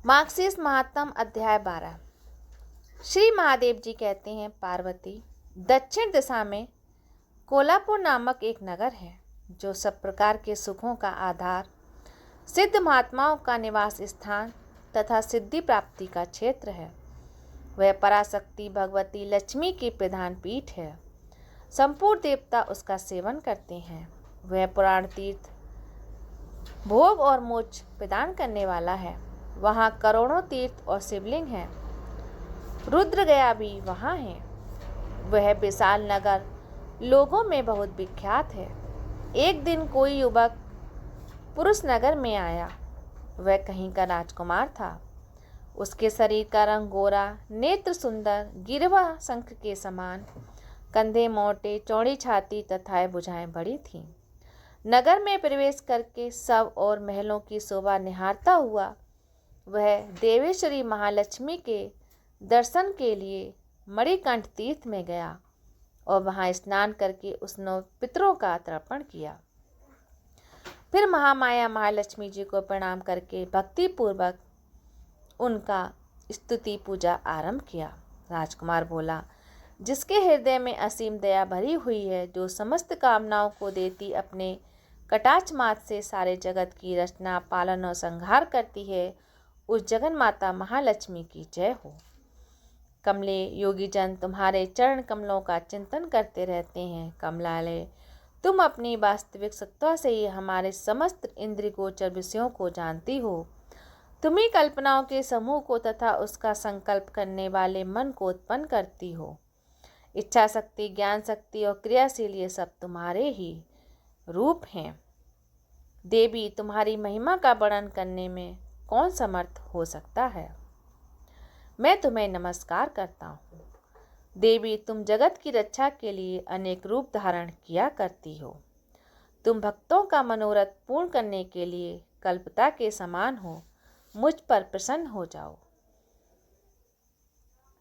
Marxist महात्म अध्याय 12। श्री महादेव जी कहते हैं, पार्वती, दक्षिण दिशा में कोल्हापुर नामक एक नगर है जो सब प्रकार के सुखों का आधार, सिद्ध महात्माओं का निवास स्थान तथा सिद्धि प्राप्ति का क्षेत्र है। वह पराशक्ति भगवती लक्ष्मी की प्रधान पीठ है। संपूर्ण देवता उसका सेवन करते हैं। वह पुराण तीर्थ, भोग और मोक्ष प्रदान करने वाला है। वहाँ करोड़ों तीर्थ और शिवलिंग हैं। रुद्र गया भी वहाँ है। वह विशाल नगर लोगों में बहुत विख्यात है। एक दिन कोई युवक पुरुष नगर में आया। वह कहीं का राजकुमार था। उसके शरीर का रंग गोरा, नेत्र सुंदर, गिरवा शंख के समान, कंधे मोटे, चौड़ी छाती तथा भुजाएं बड़ी थीं। नगर में प्रवेश करके सब और महलों की शोभा निहारता हुआ वह देवेश्वरी महालक्ष्मी के दर्शन के लिए मणिकंठ तीर्थ में गया और वहां स्नान करके उसने पितरों का तर्पण किया। फिर महामाया महालक्ष्मी जी को प्रणाम करके भक्तिपूर्वक उनका स्तुति पूजा आरंभ किया। राजकुमार बोला, जिसके हृदय में असीम दया भरी हुई है, जो समस्त कामनाओं को देती अपने कटाक्ष मात्र से सारे जगत की रचना, पालन और संहार करती है, उस जगन माता महालक्ष्मी की जय हो। कमले योगी जन तुम्हारे चरण कमलों का चिंतन करते रहते हैं। कमलालय, तुम अपनी वास्तविक सत्ता से ही हमारे समस्त इंद्रिय गोचर विषयों को जानती हो। तुम ही कल्पनाओं के समूह को तथा उसका संकल्प करने वाले मन को उत्पन्न करती हो। इच्छा शक्ति, ज्ञान शक्ति और क्रियाशील ये सब तुम्हारे ही रूप हैं। देवी, तुम्हारी महिमा का वर्णन करने में कौन समर्थ हो सकता है। मैं तुम्हें नमस्कार करता हूँ। देवी, तुम जगत की रक्षा के लिए अनेक रूप धारण किया करती हो। तुम भक्तों का मनोरथ पूर्ण करने के लिए कल्पता के समान हो। मुझ पर प्रसन्न हो जाओ।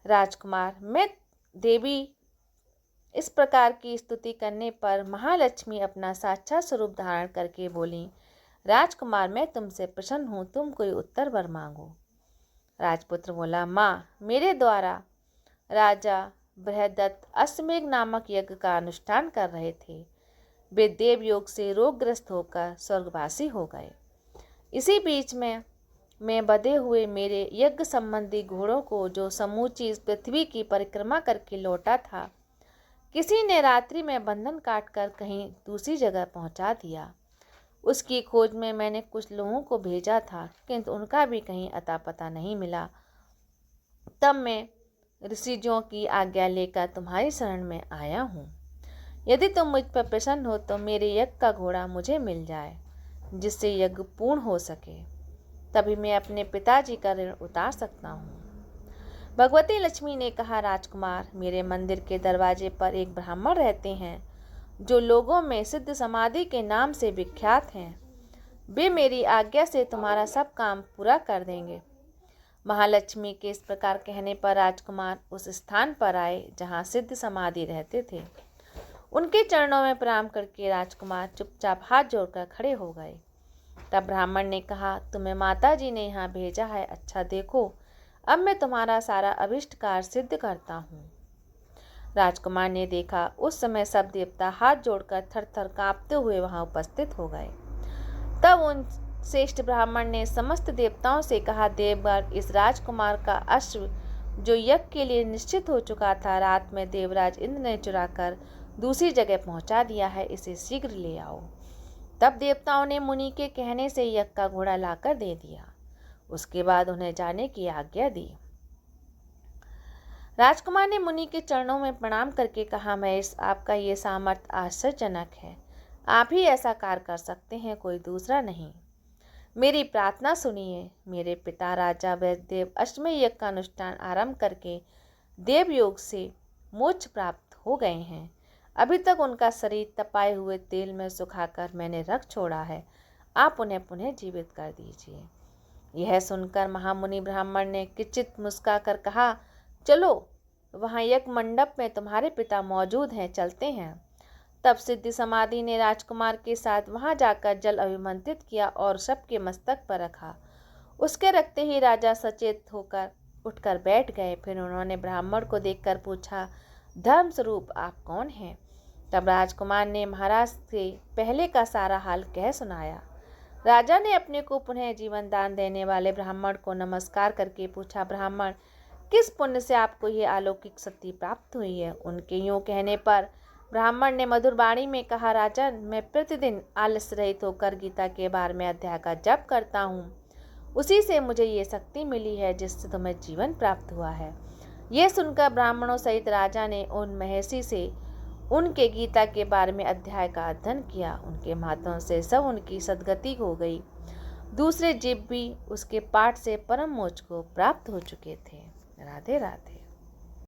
राजकुमार, मैं देवी इस प्रकार की स्तुति करने पर महालक्ष्मी अपना साक्षात स्वरूप धारण करके बोली, राजकुमार, मैं तुमसे प्रसन्न हूँ, तुम कोई उत्तर वर मांगो। राजपुत्र बोला, माँ, मेरे द्वारा राजा बृहदत्त अश्वमेघ नामक यज्ञ का अनुष्ठान कर रहे थे। वे देव योग से रोगग्रस्त होकर स्वर्गवासी हो गए। इसी बीच में मैं बधे हुए मेरे यज्ञ संबंधी घोड़ों को, जो समूची पृथ्वी की परिक्रमा करके लौटा था, किसी ने रात्रि में बंधन काटकर कहीं दूसरी जगह पहुंचा दिया। उसकी खोज में मैंने कुछ लोगों को भेजा था, किंतु उनका भी कहीं अता पता नहीं मिला। तब मैं ऋषियों की आज्ञा लेकर तुम्हारी शरण में आया हूँ। यदि तुम मुझ पर प्रसन्न हो तो मेरे यज्ञ का घोड़ा मुझे मिल जाए, जिससे यज्ञ पूर्ण हो सके। तभी मैं अपने पिताजी का ऋण उतार सकता हूँ। भगवती लक्ष्मी ने कहा, राजकुमार, मेरे मंदिर के दरवाजे पर एक ब्राह्मण रहते हैं, जो लोगों में सिद्ध समाधि के नाम से विख्यात हैं। वे मेरी आज्ञा से तुम्हारा सब काम पूरा कर देंगे। महालक्ष्मी के इस प्रकार कहने पर राजकुमार उस स्थान पर आए जहाँ सिद्ध समाधि रहते थे। उनके चरणों में प्रणाम करके राजकुमार चुपचाप हाथ जोड़कर खड़े हो गए। तब ब्राह्मण ने कहा, तुम्हें माता जी ने यहाँ भेजा है। अच्छा देखो, अब मैं तुम्हारा सारा अभिष्ट कार्य सिद्ध करता हूँ। राजकुमार ने देखा, उस समय सब देवता हाथ जोड़कर थर-थर कांपते हुए वहां उपस्थित हो गए। तब उन श्रेष्ठ ब्राह्मण ने समस्त देवताओं से कहा, देवगण, इस राजकुमार का अश्व जो यज्ञ के लिए निश्चित हो चुका था, रात में देवराज इंद्र ने चुराकर दूसरी जगह पहुंचा दिया है। इसे शीघ्र ले आओ। तब देवताओं ने मुनि के कहने से यज्ञ का घोड़ा लाकर दे दिया। उसके बाद उन्हें जाने की आज्ञा दी। राजकुमार ने मुनि के चरणों में प्रणाम करके कहा, महेश, आपका ये सामर्थ्य आश्चर्यजनक है। आप ही ऐसा कार्य कर सकते हैं, कोई दूसरा नहीं। मेरी प्रार्थना सुनिए। मेरे पिता राजा वैद्यदेव अश्वमेध यज्ञ का अनुष्ठान आरंभ करके देव योग से मोक्ष प्राप्त हो गए हैं। अभी तक उनका शरीर तपाए हुए तेल में सुखाकर मैंने रख छोड़ा है। आप उन्हें पुनः जीवित कर दीजिए। यह सुनकर महामुनि ब्राह्मण ने किंचित मुस्कुराकर कहा, चलो, वहाँ यज्ञ मंडप में तुम्हारे पिता मौजूद हैं, चलते हैं। तब सिद्धि समाधि ने राजकुमार के साथ वहां जाकर जल अभिमंत्रित किया और सबके मस्तक पर रखा। उसके रखते ही राजा सचेत होकर उठकर बैठ गए। फिर उन्होंने ब्राह्मण को देखकर पूछा, धर्म स्वरूप आप कौन हैं? तब राजकुमार ने महाराज से पहले का सारा हाल कह सुनाया। राजा ने अपने को पुनः जीवन दान देने वाले ब्राह्मण को नमस्कार करके पूछा, ब्राह्मण, किस पुण्य से आपको ये अलौकिक शक्ति प्राप्त हुई है? उनके यूं कहने पर ब्राह्मण ने मधुर वाणी में कहा, राजन, मैं प्रतिदिन आलस्य रहित होकर गीता के 12वें अध्याय का जप करता हूँ। उसी से मुझे ये शक्ति मिली है जिससे तुम्हें जीवन प्राप्त हुआ है। ये सुनकर ब्राह्मणों सहित राजा ने उन महर्षि से उनके गीता के 12वें अध्याय का अध्ययन किया। उनके माध्यम से सब उनकी सद्गति हो गई। दूसरे जीव भी उसके पाठ से परम मोक्ष को प्राप्त हो चुके थे। राधे राधे।